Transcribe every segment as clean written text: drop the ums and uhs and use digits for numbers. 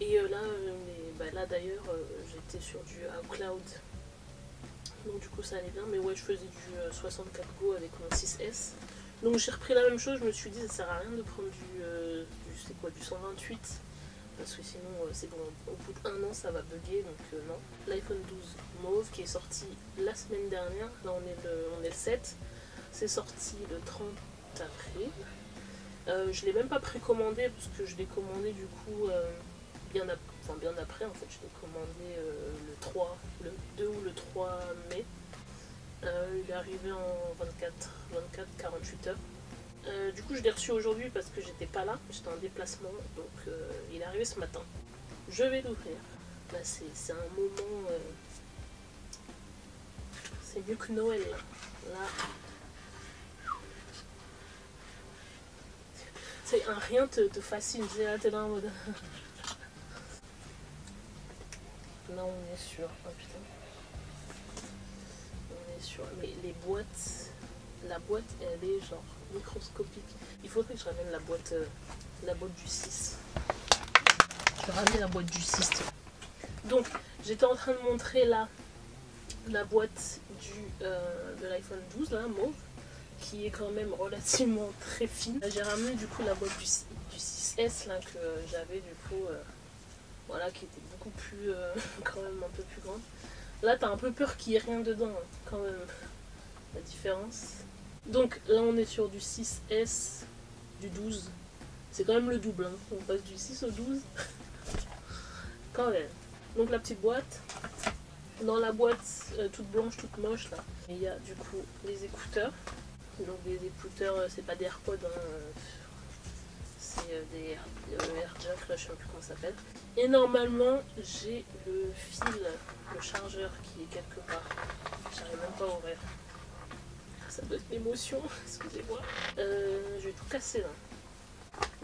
Et là d'ailleurs j'étais sur du iCloud, donc du coup ça allait bien, mais ouais je faisais du 64 Go avec mon 6S. Donc j'ai repris la même chose, je me suis dit ça sert à rien de prendre du 128, parce que sinon c'est bon, au bout d'1 an ça va bugger, donc non. L'iPhone 12 mauve qui est sorti la semaine dernière, là on est le 7, c'est sorti le 30 avril. Je l'ai même pas précommandé parce que je l'ai commandé du coup bien après, en fait je l'ai commandé le 2 ou le 3 mai. Il est arrivé en 24-48 heures. Du coup je l'ai reçu aujourd'hui parce que j'étais pas là, j'étais en déplacement, donc il est arrivé ce matin. Je vais l'ouvrir. Là c'est un moment, c'est mieux que Noël là. C'est un rien te fascine, t'es là en mode. Là on est sur. Oh putain. On est sur. Mais les boîtes. La boîte elle est genre microscopique. Il faudrait que je ramène la boîte du 6. Je vais ramener la boîte du 6. Donc j'étais en train de montrer là la boîte de l'iPhone 12 là, mauve, qui est quand même relativement très fine. J'ai ramené du coup la boîte du 6S là que j'avais du coup voilà, qui était beaucoup plus quand même un peu plus grande. Là t'as un peu peur qu'il n'y ait rien dedans hein, quand même, la différence. Donc là on est sur du 6S, du 12. C'est quand même le double, hein. On passe du 6 au 12. Quand même. Donc la petite boîte. Dans la boîte toute blanche, toute moche là, il y a du coup les écouteurs. Donc des écouteurs, c'est pas des AirPods, hein, c'est des AirJack, là je sais plus comment ça s'appelle. Et normalement j'ai le fil, le chargeur qui est quelque part. J'arrive même pas à ouvrir. Ça doit être l'émotion, excusez-moi. Je vais tout casser là.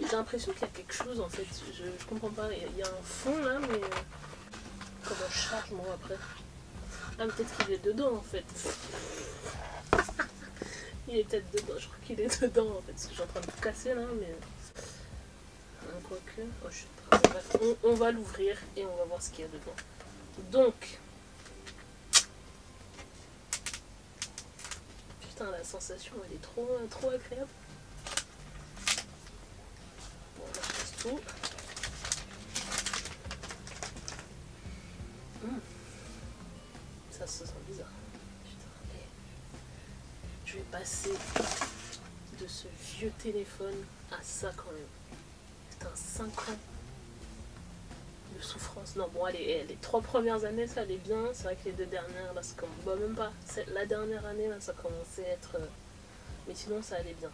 J'ai l'impression qu'il y a quelque chose en fait, je comprends pas. Il y a un fond là, mais comment je charge moi après? Ah, peut-être qu'il est dedans en fait. Il est peut-être dedans, je crois qu'il est dedans en fait, parce que je suis en train de tout casser là, mais. Quoique. Oh, on va l'ouvrir et on va voir ce qu'il y a dedans. Donc. Putain, la sensation elle est trop agréable. Bon, on casse tout. Ça se sent bizarre. Putain, et je vais passer de ce vieux téléphone à ça quand même. Putain, 5 ans de souffrance. Non, bon, allez, les 3 premières années, ça allait bien. C'est vrai que les 2 dernières, là, c'est comme. Bah, même pas. La dernière année, là, ça commençait à être. Mais sinon, ça allait bien.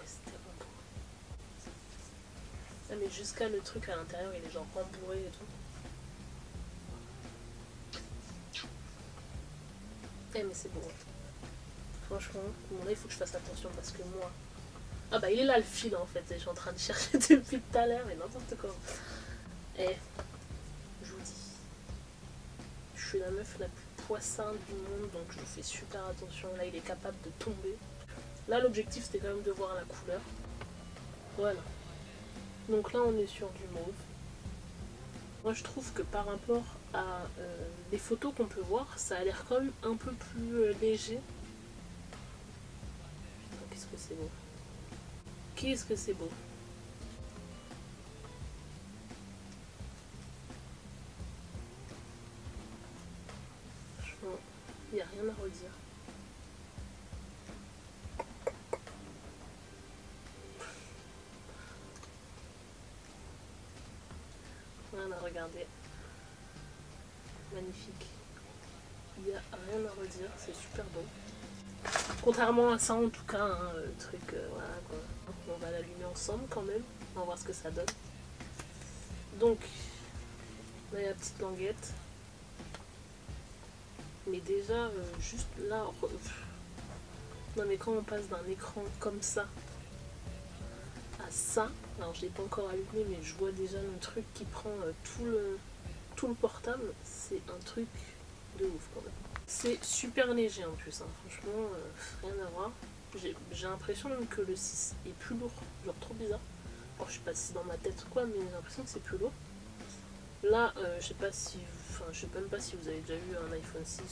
C'était bon. Ah, mais jusqu'à le truc à l'intérieur, il est genre rembourré et tout. Eh, mais c'est beau. Franchement, bon, là, il faut que je fasse attention parce que moi. Ah, bah, il est là le fil en fait. Et je suis en train de chercher depuis tout à l'heure, mais n'importe quoi. Eh, je vous dis. Je suis la meuf la plus poissante du monde, donc je fais super attention. Là, il est capable de tomber. Là, l'objectif, c'était quand même de voir la couleur. Voilà. Donc là, on est sur du mauve. Moi, je trouve que par rapport à les photos qu'on peut voir, ça a l'air quand même un peu plus léger. Putain, qu'est-ce que c'est beau. Qu'est-ce que c'est beau. Franchement, il n'y a rien à redire. Rien à regarder. Magnifique. Il n'y a rien à redire, c'est super beau. Contrairement à ça en tout cas, hein, le truc, voilà quoi. On va l'allumer ensemble quand même, on va voir ce que ça donne. Donc, là il y a la petite languette. Mais déjà, juste là, non mais quand on passe d'un écran comme ça à ça, alors je l'ai pas encore allumé mais je vois déjà le truc qui prend tout le portable, c'est un truc de ouf quand même. C'est super léger en plus, hein. Franchement, rien à voir. J'ai l'impression même que le 6 est plus lourd, genre trop bizarre. Alors, je sais pas si c'est dans ma tête ou quoi, mais j'ai l'impression que c'est plus lourd. Là, je sais pas si, je sais même pas si vous avez déjà eu un iPhone 6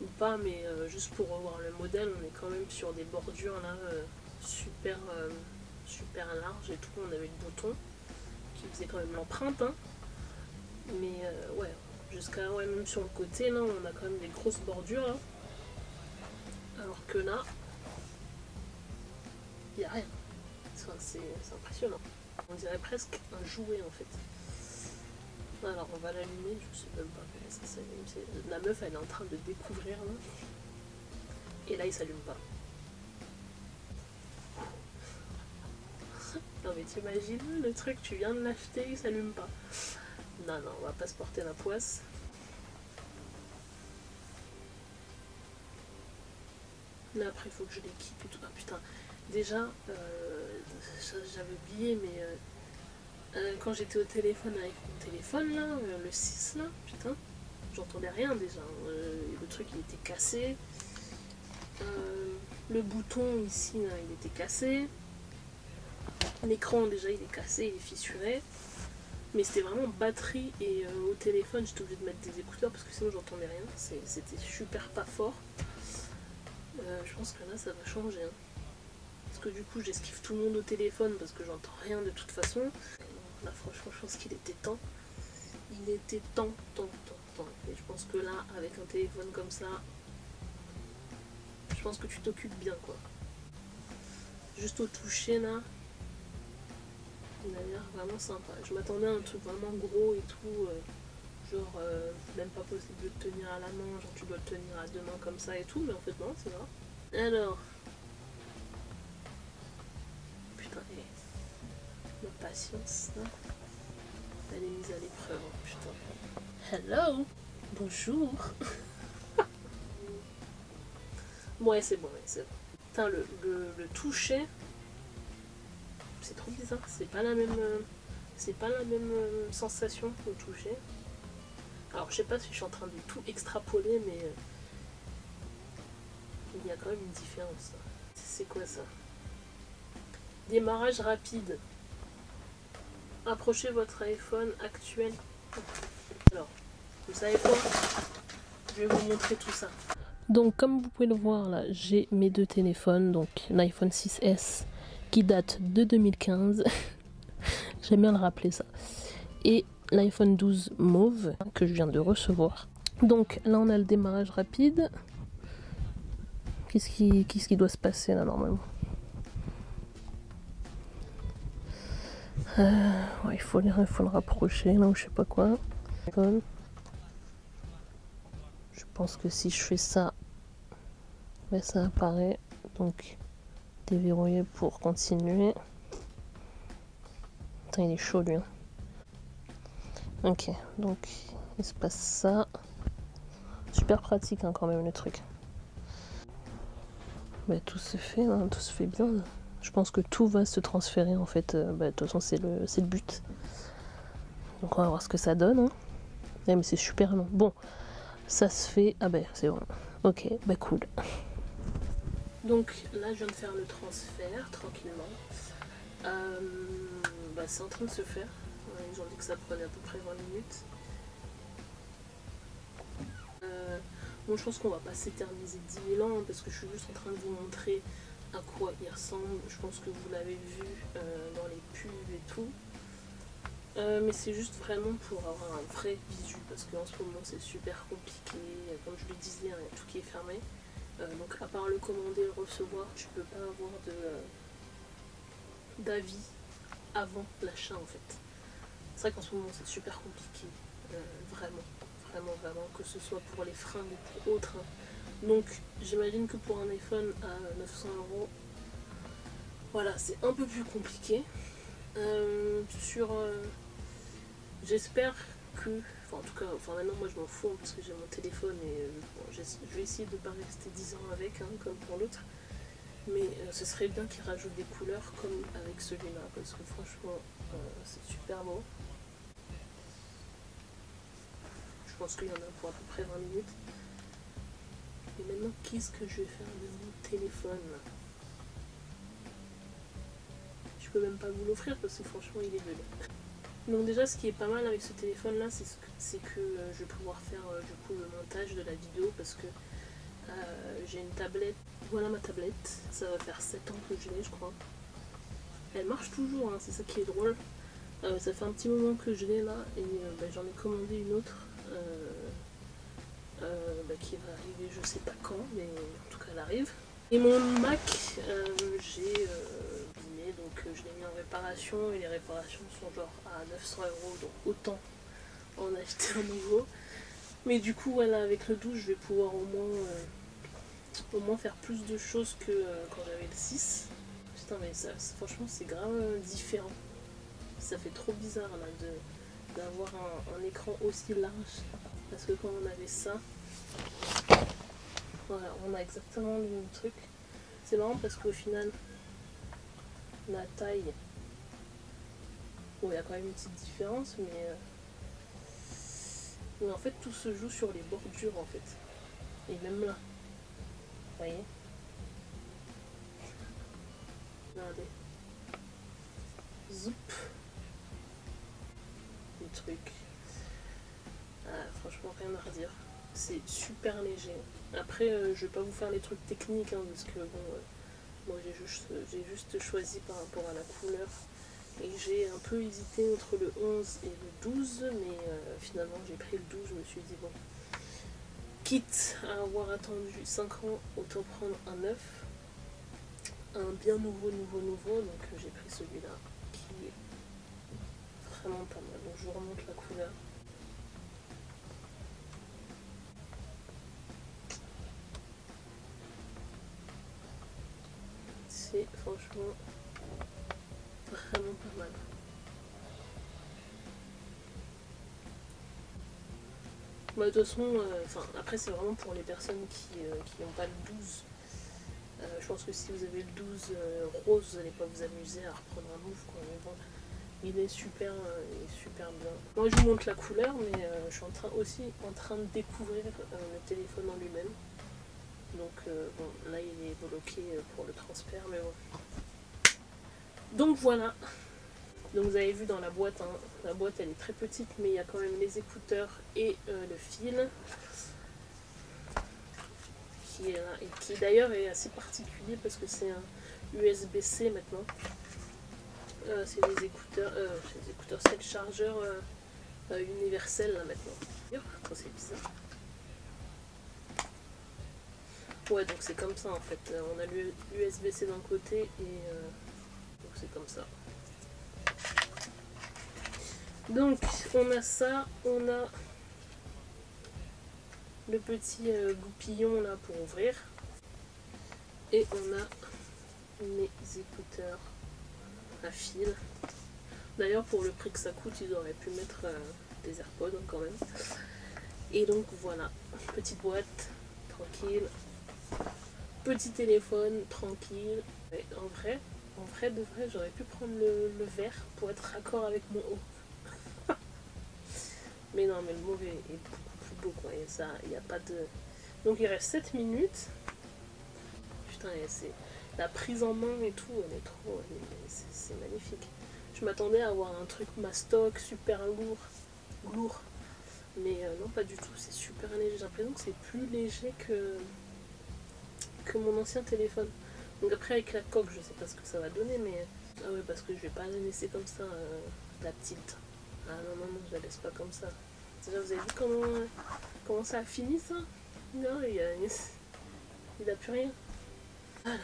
ou pas, mais juste pour revoir le modèle, on est quand même sur des bordures là super super larges et tout. On avait le bouton qui faisait quand même l'empreinte, hein. Mais ouais, jusqu'à même sur le côté là, on a quand même des grosses bordures là. Alors que là, il n'y a rien. Enfin, c'est impressionnant. On dirait presque un jouet en fait. Alors on va l'allumer, je sais même pas comment ça s'allume. La meuf elle est en train de découvrir là. Et là il s'allume pas. Non mais t'imagines le truc, tu viens de l'acheter, il s'allume pas. Non, non, on va pas se porter la poisse. Là après il faut que je l'équipe et tout. Ah putain, déjà, j'avais oublié, mais quand j'étais au téléphone avec mon téléphone là, le 6 là, putain, j'entendais rien déjà. Le truc il était cassé. Le bouton ici là, il était cassé. L'écran déjà il est cassé, il est fissuré. Mais c'était vraiment batterie et au téléphone j'étais obligée de mettre des écouteurs parce que sinon j'entendais rien. C'était super pas fort. Je pense que là ça va changer. Hein. Parce que du coup j'esquive tout le monde au téléphone parce que j'entends rien de toute façon. Là franchement je pense qu'il était temps. Il était temps. Et je pense que là avec un téléphone comme ça, je pense que tu t'occupes bien quoi. Juste au toucher là, il a l'air vraiment sympa. Je m'attendais à un truc vraiment gros et tout. Genre même pas possible de le tenir à la main, genre tu dois le tenir à deux mains comme ça et tout, mais en fait non, c'est vrai. Alors, putain, ma patience là, elle est mise à l'épreuve, putain. Hello, bonjour. Ouais, c'est bon, c'est bon. Putain, le toucher, c'est trop bizarre, c'est pas la même, sensation au toucher. Alors je sais pas si je suis en train de tout extrapoler, mais il y a quand même une différence. C'est quoi ça? Démarrage rapide. Approchez votre iPhone actuel. Alors, vous savez quoi? Je vais vous montrer tout ça. Donc comme vous pouvez le voir là, j'ai mes deux téléphones. Donc l'iPhone 6S qui date de 2015. J'aime bien le rappeler ça. Et l'iPhone 12 mauve que je viens de recevoir. Donc là on a le démarrage rapide. Qu'est-ce qui doit se passer là normalement? Ouais, il faut le rapprocher là ou je sais pas quoi. Je pense que si je fais ça, ben ça apparaît. Donc déverrouiller pour continuer. Putain, il est chaud lui. Hein. Ok, donc il se passe ça. Super pratique hein, quand même le truc. Bah, tout se fait, hein, tout se fait bien. Je pense que tout va se transférer en fait. De toute façon c'est le but. Donc on va voir ce que ça donne. Hein. Ouais, mais c'est super long. Bon, ça se fait. Ah ben c'est bon. Ok, bah cool. Donc là je viens de faire le transfert tranquillement. C'est en train de se faire. Ils ont dit que ça prenait à peu près 20 minutes. Bon, je pense qu'on va pas s'éterniser 10 000 ans parce que je suis juste en train de vous montrer à quoi il ressemble. Je pense que vous l'avez vu dans les pubs et tout. Mais c'est juste vraiment pour avoir un vrai visu parce qu'en ce moment c'est super compliqué. Comme je le disais, hein, il y a tout qui est fermé. Donc à part le commander et le recevoir, tu peux pas avoir d'avis avant l'achat en fait. C'est vrai qu'en ce moment c'est super compliqué, vraiment, que ce soit pour les fringues ou pour autres. Hein. Donc j'imagine que pour un iPhone à 900 €, voilà, c'est un peu plus compliqué. J'espère que, en tout cas, maintenant moi je m'en fous hein, parce que j'ai mon téléphone et bon, je vais essayer de ne pas rester 10 ans avec, hein, comme pour l'autre. Mais ce serait bien qu'ils rajoutent des couleurs comme avec celui-là parce que franchement c'est super beau. Je pense qu'il y en a pour à peu près 20 minutes. Et maintenant qu'est-ce que je vais faire de mon téléphone? Je peux même pas vous l'offrir parce que franchement il est belé. Donc déjà ce qui est pas mal avec ce téléphone là c'est que je vais pouvoir faire du coup le montage de la vidéo parce que j'ai une tablette, voilà ma tablette, ça va faire 7 ans que je l'ai je crois. Elle marche toujours, hein, c'est ça qui est drôle. Ça fait un petit moment que je l'ai là et j'en ai commandé une autre qui va arriver je sais pas quand, mais en tout cas elle arrive. Et mon Mac, j'ai abîmé, donc je l'ai mis en réparation et les réparations sont genre à 900 €, donc autant en acheter un nouveau. Mais du coup voilà, avec le 12 je vais pouvoir au moins faire plus de choses que quand j'avais le 6. Putain mais ça franchement c'est grave différent. Ça fait trop bizarre là d'avoir un écran aussi large. Parce que quand on avait ça, voilà, on a exactement le même truc. C'est marrant parce qu'au final, la taille, bon il y a quand même une petite différence, mais en fait tout se joue sur les bordures en fait. Et même là, vous voyez? Regardez. Zoup. Les trucs. Ah, franchement rien à redire. C'est super léger. Après je vais pas vous faire les trucs techniques hein, parce que bon moi j'ai juste choisi par rapport à la couleur et j'ai un peu hésité entre le 11 et le 12 mais finalement j'ai pris le 12. Je me suis dit bon, quitte à avoir attendu 5 ans autant prendre un neuf, un bien nouveau donc j'ai pris celui-là qui est vraiment pas mal. Donc je vous remonte la couleur. C'est franchement vraiment pas mal. Bah, de toute façon, après c'est vraiment pour les personnes qui n'ont pas le 12. Je pense que si vous avez le 12 rose, vous n'allez pas vous amuser à reprendre un move quoi. Mais bon, il est super bien. Moi je vous montre la couleur, mais je suis aussi en train de découvrir le téléphone en lui-même. Donc bon, là il est bloqué pour le transfert, mais bon. Donc voilà. Donc vous avez vu dans la boîte, hein, la boîte elle est très petite, mais il y a quand même les écouteurs et le fil qui est là, et qui d'ailleurs est assez particulier parce que c'est un USB-C maintenant. C'est des écouteurs, c'est le chargeur universel là maintenant. Oh, c'est bizarre. Ouais, donc c'est comme ça en fait. On a l'USB-C d'un côté et donc c'est comme ça. Donc on a ça, on a le petit goupillon là pour ouvrir et on a mes écouteurs à fil. D'ailleurs pour le prix que ça coûte ils auraient pu mettre des AirPods hein, quand même. Et donc voilà, petite boîte, tranquille, petit téléphone, tranquille. Et en vrai de vrai j'aurais pu prendre le vert pour être raccord avec mon haut. Mais non, mais le mauve est beaucoup plus beau quoi, et ça, il n'y a pas de... Donc il reste 7 minutes. Putain, c'est... La prise en main et tout, elle est trop... C'est magnifique. Je m'attendais à avoir un truc mastoc, super lourd. Mais non, pas du tout, c'est super léger. J'ai l'impression que c'est plus léger que mon ancien téléphone. Donc après avec la coque, je sais pas ce que ça va donner, mais... Ah ouais, parce que je vais pas la laisser comme ça, la petite. Ah non, je la laisse pas comme ça. Déjà, vous avez vu comment ça a fini ça? Non, il a plus rien. Ah là là.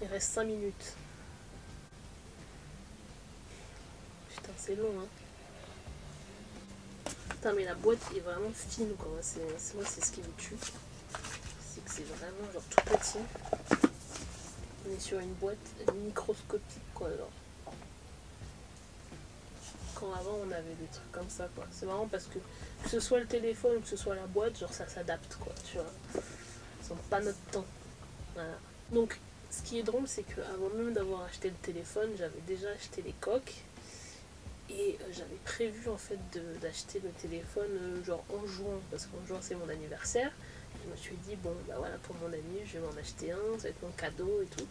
Il reste 5 minutes. Putain, c'est long, hein. Putain, mais la boîte est vraiment fine, quoi. Moi, c'est ce qui me tue. C'est que c'est vraiment genre tout petit. On est sur une boîte microscopique, quoi, genre. Quand avant on avait des trucs comme ça quoi. C'est marrant parce que ce soit le téléphone ou que ce soit la boîte, genre ça s'adapte quoi, tu vois. Ils sont pas notre temps. Voilà. Donc ce qui est drôle c'est qu'avant même d'avoir acheté le téléphone, j'avais déjà acheté les coques et j'avais prévu en fait d'acheter le téléphone genre en juin, parce qu'en juin c'est mon anniversaire Je me suis dit, bon, bah voilà, pour mon ami, je vais m'en acheter un, ça va être mon cadeau et tout.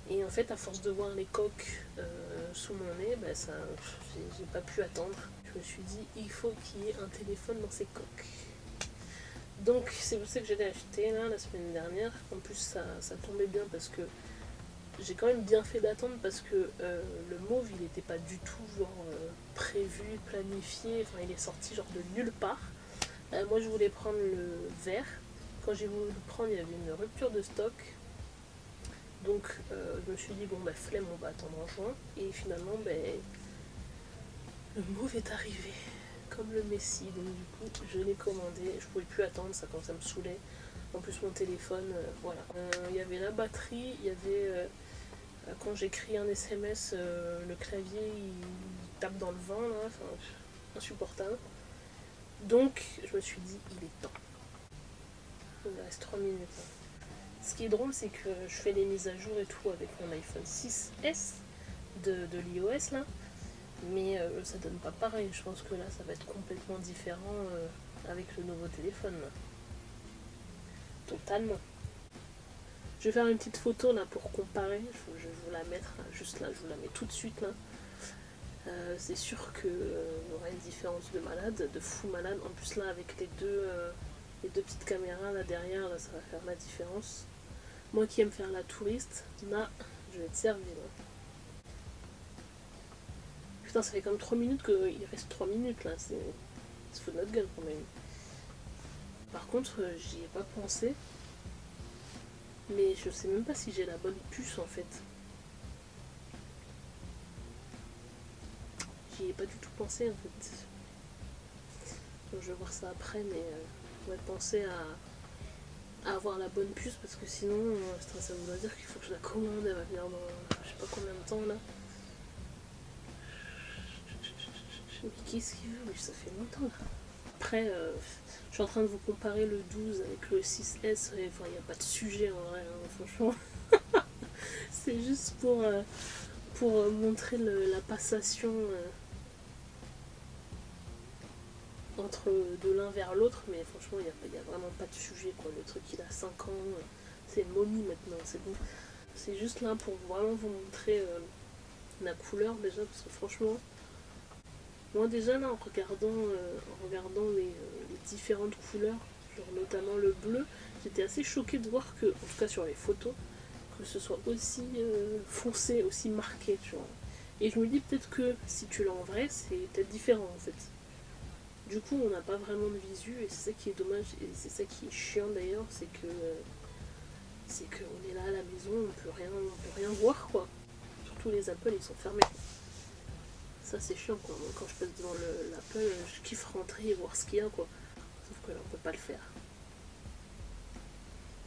Et en fait, à force de voir les coques sous mon nez, bah ça, j'ai pas pu attendre. Je me suis dit, il faut qu'il y ait un téléphone dans ces coques. Donc, c'est pour ça que j'ai acheté là, la semaine dernière. En plus, ça tombait bien parce que j'ai quand même bien fait d'attendre parce que le mauve, il n'était pas du tout genre prévu, planifié. Enfin, il est sorti genre de nulle part. Moi, je voulais prendre le vert. Quand j'ai voulu le prendre, il y avait une rupture de stock. Donc je me suis dit, bon bah flemme, on va attendre en juin. Et finalement, le mauve est arrivé, comme le Messi. Donc du coup, je l'ai commandé. Je pouvais plus attendre, ça commençait à me saouler. En plus, mon téléphone, voilà. Il y avait la batterie, il y avait... quand j'écris un SMS, le clavier, il tape dans le vent, là. Enfin, insupportable. Donc, je me suis dit, il est temps. Il me reste 3 minutes. Ce qui est drôle, c'est que je fais les mises à jour et tout avec mon iPhone 6S de l'iOS là, mais ça donne pas pareil. Je pense que là, ça va être complètement différent avec le nouveau téléphone là. Totalement. Je vais faire une petite photo là pour comparer. Je vais vous la mettre là, juste là, je vous la mets tout de suite là. C'est sûr qu'il y aura une différence de malade, de fou malade. En plus là, avec les deux petites caméras là derrière, là, ça va faire la différence. Moi qui aime faire la touriste, là, je vais être servie. Là. Putain, ça fait comme 3 minutes qu'il reste 3 minutes là. C'est se fout de notre gueule quand même. Par contre, j'y ai pas pensé. Mais je sais même pas si j'ai la bonne puce en fait. J'y ai pas du tout pensé en fait. Donc, je vais voir ça après, mais on va penser à avoir la bonne puce parce que sinon ça voudrait dire qu'il faut que je la commande, elle va venir dans je sais pas combien de temps là. Mais qu'est-ce qu'il veut? Ça fait longtemps là. Après, je suis en train de vous comparer le 12 avec le 6S, il n'y a pas de sujet en vrai, hein, franchement. C'est juste pour montrer la passation entre de l'un vers l'autre, mais franchement, il n'y a vraiment pas de sujet, quoi. Le truc, il a 5 ans, c'est une momie maintenant, c'est bon. C'est juste là pour vraiment vous montrer la couleur déjà, parce que franchement, moi déjà là, en regardant les différentes couleurs, genre notamment le bleu, j'étais assez choquée de voir que, en tout cas sur les photos, que ce soit aussi foncé, aussi marqué, tu vois. Et je me dis peut-être que si tu l'as en vrai, c'est peut-être différent en fait. Du coup, on n'a pas vraiment de visu et c'est ça qui est dommage et c'est ça qui est chiant d'ailleurs, c'est que on est là à la maison, on peut rien voir quoi. Surtout les Apple, ils sont fermés. Ça c'est chiant quoi. Moi, quand je passe devant l'Apple, je kiffe rentrer et voir ce qu'il y a quoi. Sauf que là, on peut pas le faire.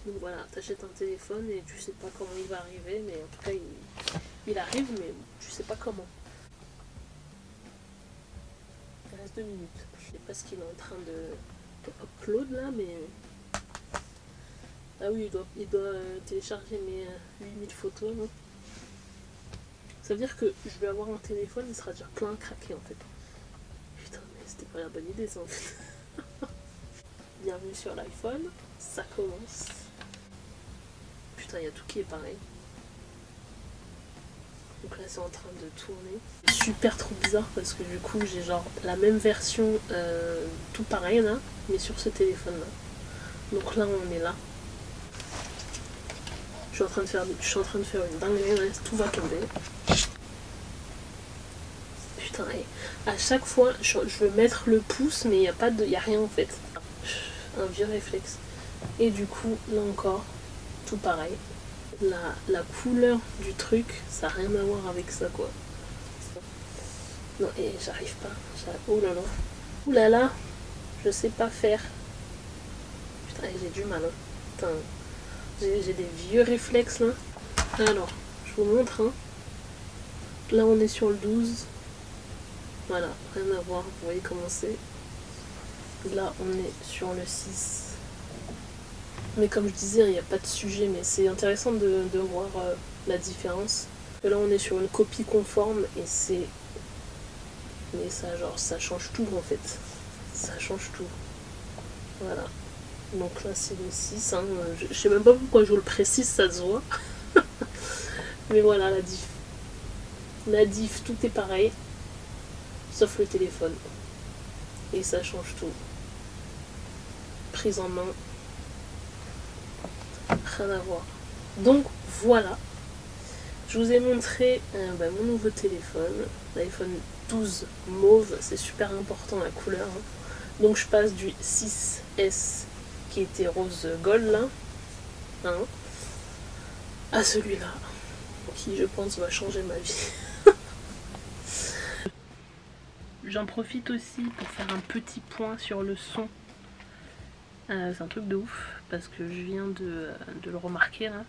Donc voilà, t'achètes un téléphone et tu sais pas comment il va arriver, mais en tout cas, il arrive, mais tu sais pas comment. Il reste 2 minutes. Je sais pas ce qu'il est en train de upload là, mais... Ah oui, il doit télécharger mes 8000 photos. Non, ça veut dire que je vais avoir un téléphone, il sera déjà plein craqué en fait. Putain, mais c'était pas la bonne idée ça en fait. Bienvenue sur l'iPhone, ça commence. Putain, il y a tout qui est pareil. Donc là c'est en train de tourner. C'est super trop bizarre parce que du coup j'ai genre la même version tout pareil là, mais sur ce téléphone là. Donc là on est là. Je suis en train de faire une dinguerie, tout va tomber. Putain, et à chaque fois je veux mettre le pouce mais il y a rien en fait. Un vieux réflexe. Et du coup là encore, tout pareil. La couleur du truc, ça n'a rien à voir avec ça quoi. Non et j'arrive pas. Oh là là. Ouh là là. Je sais pas faire. Putain j'ai du mal. Hein. Putain. J'ai des vieux réflexes là. Alors, je vous montre. Hein. Là on est sur le 12. Voilà, rien à voir. Vous voyez comment c'est. Là on est sur le 6. Mais comme je disais, il n'y a pas de sujet, mais c'est intéressant de voir la différence. Là on est sur une copie conforme et c'est... Mais ça, genre, ça change tout en fait. Ça change tout. Voilà. Donc là c'est le 6, hein. Je sais même pas pourquoi je vous le précise, ça se voit. Mais voilà la diff. La diff, tout est pareil, sauf le téléphone. Et ça change tout. Prise en main, rien à voir. Donc voilà, je vous ai montré mon nouveau téléphone, l'iPhone 12 mauve, c'est super important la couleur. Hein. Donc je passe du 6S qui était rose gold là, hein, à celui-là, qui je pense va changer ma vie. J'en profite aussi pour faire un petit point sur le son. C'est un truc de ouf, parce que je viens de le remarquer là.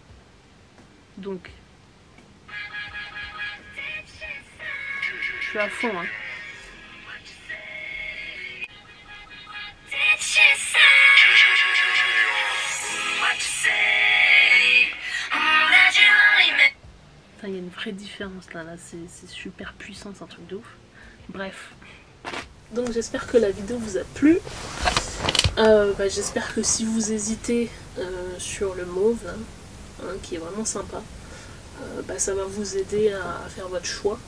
Donc, je suis à fond. Hein. Il y a une vraie différence là, c'est super puissant, c'est un truc de ouf. Bref. Donc j'espère que la vidéo vous a plu. J'espère que si vous hésitez sur le mauve, là, hein, qui est vraiment sympa, ça va vous aider à faire votre choix.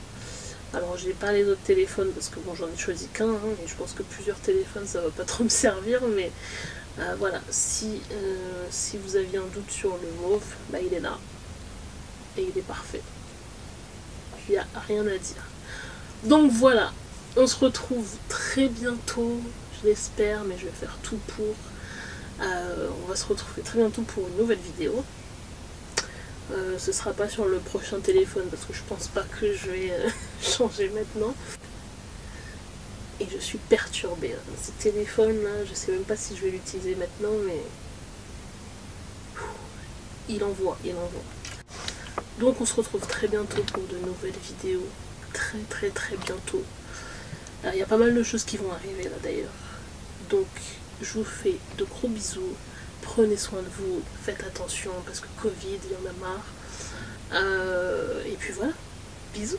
Alors j'ai pas les autres téléphones parce que bon j'en ai choisi qu'un, hein, et je pense que plusieurs téléphones ça va pas trop me servir, mais voilà, si vous aviez un doute sur le mauve, il est là. Et il est parfait. Il n'y a rien à dire. Donc voilà, on se retrouve très bientôt, je l'espère, mais je vais faire tout pour. On va se retrouver très bientôt pour une nouvelle vidéo. Ce sera pas sur le prochain téléphone parce que je pense pas que je vais changer maintenant. Et je suis perturbée. Hein. Ce téléphone là, je sais même pas si je vais l'utiliser maintenant, mais il envoie, il envoie. Donc on se retrouve très bientôt pour de nouvelles vidéos. Très bientôt. Il y a pas mal de choses qui vont arriver là d'ailleurs. Donc je vous fais de gros bisous. Prenez soin de vous. Faites attention parce que Covid, il y en a marre. Et puis voilà. Bisous.